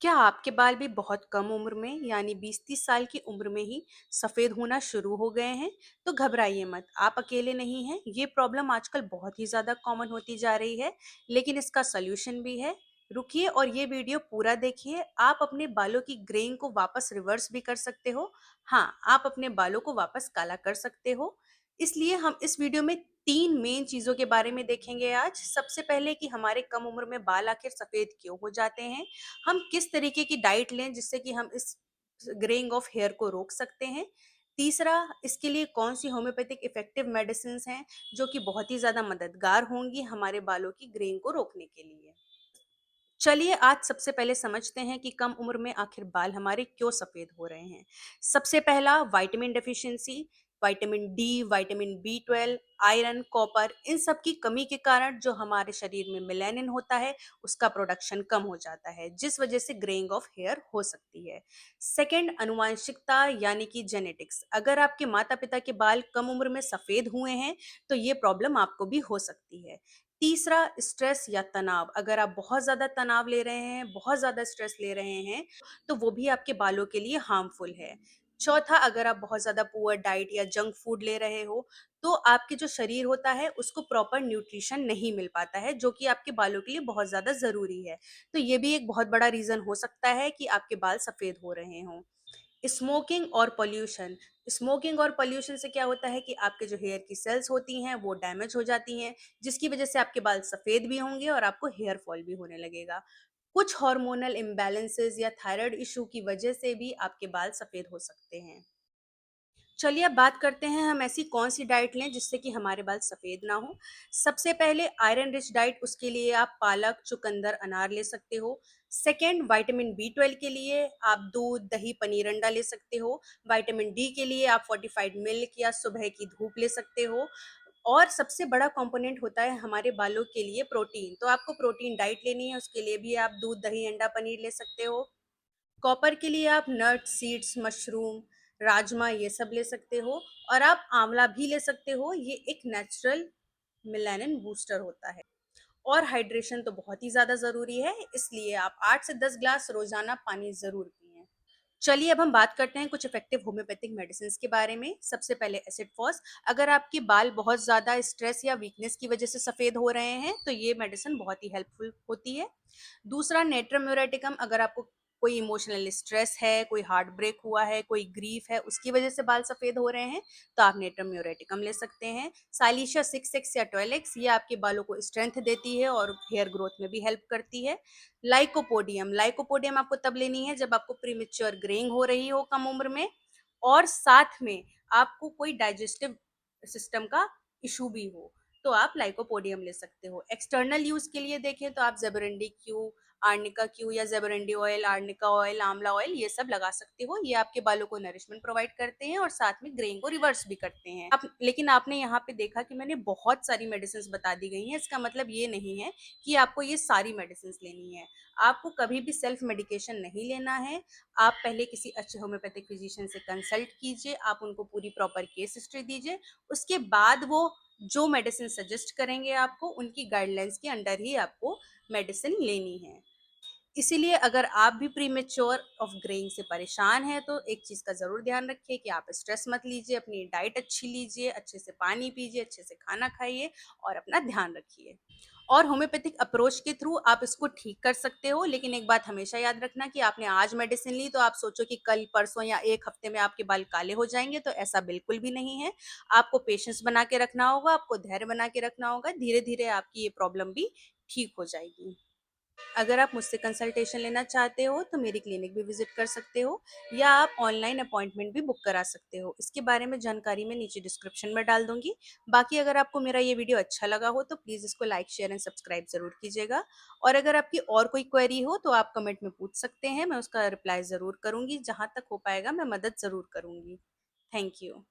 क्या आपके बाल भी बहुत कम उम्र में यानी 20-30 साल की उम्र में ही सफ़ेद होना शुरू हो गए हैं? तो घबराइए मत, आप अकेले नहीं हैं। ये प्रॉब्लम आजकल बहुत ही ज़्यादा कॉमन होती जा रही है, लेकिन इसका सॉल्यूशन भी है। रुकिए और ये वीडियो पूरा देखिए। आप अपने बालों की ग्रेइंग को वापस रिवर्स भी कर सकते हो। हाँ, आप अपने बालों को वापस काला कर सकते हो। इसलिए हम इस वीडियो में 3 मेन चीज़ों के बारे में देखेंगे आज। सबसे पहले कि हमारे कम उम्र में बाल आखिर सफ़ेद क्यों हो जाते हैं? हम किस तरीके की डाइट लें जिससे कि हम इस ग्रेइंग ऑफ हेयर को रोक सकते हैं। तीसरा, इसके लिए कौन सी होम्योपैथिक इफेक्टिव मेडिसिन हैं जो कि बहुत ही ज़्यादा मददगार होंगी हमारे बालों की ग्रेइंग को रोकने के लिए। चलिए आज सबसे पहले समझते हैं कि कम उम्र में आखिर बाल हमारे क्यों सफ़ेद हो रहे हैं। सबसे पहला, vitamin deficiency. Vitamin D, vitamin B 12, iron, copper, इन सब की कमी के कारण जो हमारे शरीर में मेलानिन होता है उसका प्रोडक्शन कम हो जाता है, जिस वजह से ग्रेइंग ऑफ हेयर हो सकती है। सेकंड, अनुवांशिकता यानी कि जेनेटिक्स। अगर आपके माता पिता के बाल कम उम्र में सफ़ेद हुए हैं तो ये प्रॉब्लम आपको भी हो सकती है। तीसरा, स्ट्रेस या तनाव। अगर आप बहुत ज़्यादा तनाव ले रहे हैं, बहुत ज़्यादा स्ट्रेस ले रहे हैं, तो वो भी आपके बालों के लिए हार्मफुल है। चौथा, अगर आप बहुत ज़्यादा पुअर डाइट या जंक फूड ले रहे हो, तो आपके जो शरीर होता है उसको प्रॉपर न्यूट्रिशन नहीं मिल पाता है, जो कि आपके बालों के लिए बहुत ज़्यादा ज़रूरी है। तो ये भी एक बहुत बड़ा रीज़न हो सकता है कि आपके बाल सफ़ेद हो रहे हों। स्मोकिंग और पॉल्यूशन। स्मोकिंग और पॉल्यूशन से क्या होता है कि आपके जो हेयर की सेल्स होती हैं वो डैमेज हो जाती हैं, जिसकी वजह से आपके बाल सफ़ेद भी होंगे और आपको हेयर फॉल भी होने लगेगा। कुछ हार्मोनल इम्बैलेंसेस या थायराइड इशू की वजह से भी आपके बाल सफ़ेद हो सकते हैं। चलिए अब बात करते हैं हम ऐसी कौन सी डाइट लें जिससे कि हमारे बाल सफ़ेद ना हो। सबसे पहले आयरन रिच डाइट, उसके लिए आप पालक, चुकंदर, अनार ले सकते हो। सेकंड, विटामिन बी 12 के लिए आप दूध, दही, पनीर, अंडा ले सकते हो। विटामिन डी के लिए आप फोर्टिफाइड मिल्क या सुबह की धूप ले सकते हो। और सबसे बड़ा कंपोनेंट होता है हमारे बालों के लिए प्रोटीन, तो आपको प्रोटीन डाइट लेनी है, उसके लिए भी आप दूध, दही, अंडा, पनीर ले सकते हो। कॉपर के लिए आप नट्स, सीड्स, मशरूम, राजमा ये सब ले सकते हो। और आप आंवला भी ले सकते हो, ये एक नेचुरल मेलानिन बूस्टर होता है। और हाइड्रेशन तो बहुत ही ज़्यादा ज़रूरी है, इसलिए आप 8 से 10 ग्लास रोज़ाना पानी ज़रूर पिएँ। चलिए अब हम बात करते हैं कुछ इफेक्टिव होम्योपैथिक मेडिसिन के बारे में। सबसे पहले एसिड फॉस। अगर आपके बाल बहुत ज़्यादा स्ट्रेस या वीकनेस की वजह से सफ़ेद हो रहे हैं तो ये मेडिसिन बहुत ही हेल्पफुल होती है। दूसरा, नेट्रम म्यूरेटिकम। अगर आपको कोई इमोशनल स्ट्रेस है, कोई हार्ट ब्रेक हुआ है, कोई ग्रीफ है, उसकी वजह से बाल सफ़ेद हो रहे हैं, तो आप नेट्रम म्यूरेटिकम ले सकते हैं। साइलिशिया 6X या 12X, ये आपके बालों को स्ट्रेंथ देती है और हेयर ग्रोथ में भी हेल्प करती है। लाइकोपोडियम। लाइकोपोडियम आपको तब लेनी है जब आपको प्रीमेच्योर ग्रेइंग हो रही हो कम उम्र में, और साथ में आपको कोई डाइजेस्टिव सिस्टम का इशू भी हो, तो आप लाइकोपोडियम ले सकते हो। एक्सटर्नल यूज के लिए देखें तो आप जेबरंडी क्यू, आर्निका क्यू या जेबरंडी ऑयल, आर्निका ऑयल, आंवला ऑयल ये सब लगा सकते हो। ये आपके बालों को नरिशमेंट प्रोवाइड करते हैं और साथ में ग्रेइंग को रिवर्स भी करते हैं। लेकिन आपने यहाँ पे देखा कि मैंने बहुत सारी मेडिसिन बता दी गई हैं, इसका मतलब ये नहीं है कि आपको ये सारी मेडिसिन लेनी है। आपको कभी भी सेल्फ मेडिकेशन नहीं लेना है। आप पहले किसी अच्छे होम्योपैथिक फिजिशियन से कंसल्ट कीजिए, आप उनको पूरी प्रॉपर केस हिस्ट्री दीजिए। उसके बाद वो जो मेडिसिन सजेस्ट करेंगे आपको, उनकी गाइडलाइंस के अंडर ही आपको मेडिसिन लेनी है। इसीलिए अगर आप भी प्रीमेच्योर ऑफ ग्रेइंग से परेशान हैं तो एक चीज़ का ज़रूर ध्यान रखिए कि आप स्ट्रेस मत लीजिए, अपनी डाइट अच्छी लीजिए, अच्छे से पानी पीजिए, अच्छे से खाना खाइए और अपना ध्यान रखिए। और होम्योपैथिक अप्रोच के थ्रू आप इसको ठीक कर सकते हो, लेकिन एक बात हमेशा याद रखना कि आपने आज मेडिसिन ली तो आप सोचो कि कल, परसों या 1 हफ्ते में आपके बाल काले हो जाएँगे, तो ऐसा बिल्कुल भी नहीं है। आपको पेशेंस बना के रखना होगा, आपको धैर्य बना के रखना होगा, धीरे-धीरे आपकी ये प्रॉब्लम भी ठीक हो जाएगी। अगर आप मुझसे कंसल्टेशन लेना चाहते हो तो मेरी क्लिनिक भी विजिट कर सकते हो, या आप ऑनलाइन अपॉइंटमेंट भी बुक करा सकते हो। इसके बारे में जानकारी मैं नीचे डिस्क्रिप्शन में डाल दूंगी। बाकी अगर आपको मेरा ये वीडियो अच्छा लगा हो तो प्लीज़ इसको लाइक, शेयर एंड सब्सक्राइब ज़रूर कीजिएगा। और अगर आपकी और कोई क्वेरी हो तो आप कमेंट में पूछ सकते हैं, मैं उसका रिप्लाई ज़रूर करूँगी। जहाँ तक हो पाएगा मैं मदद ज़रूर करूँगी। Thank you.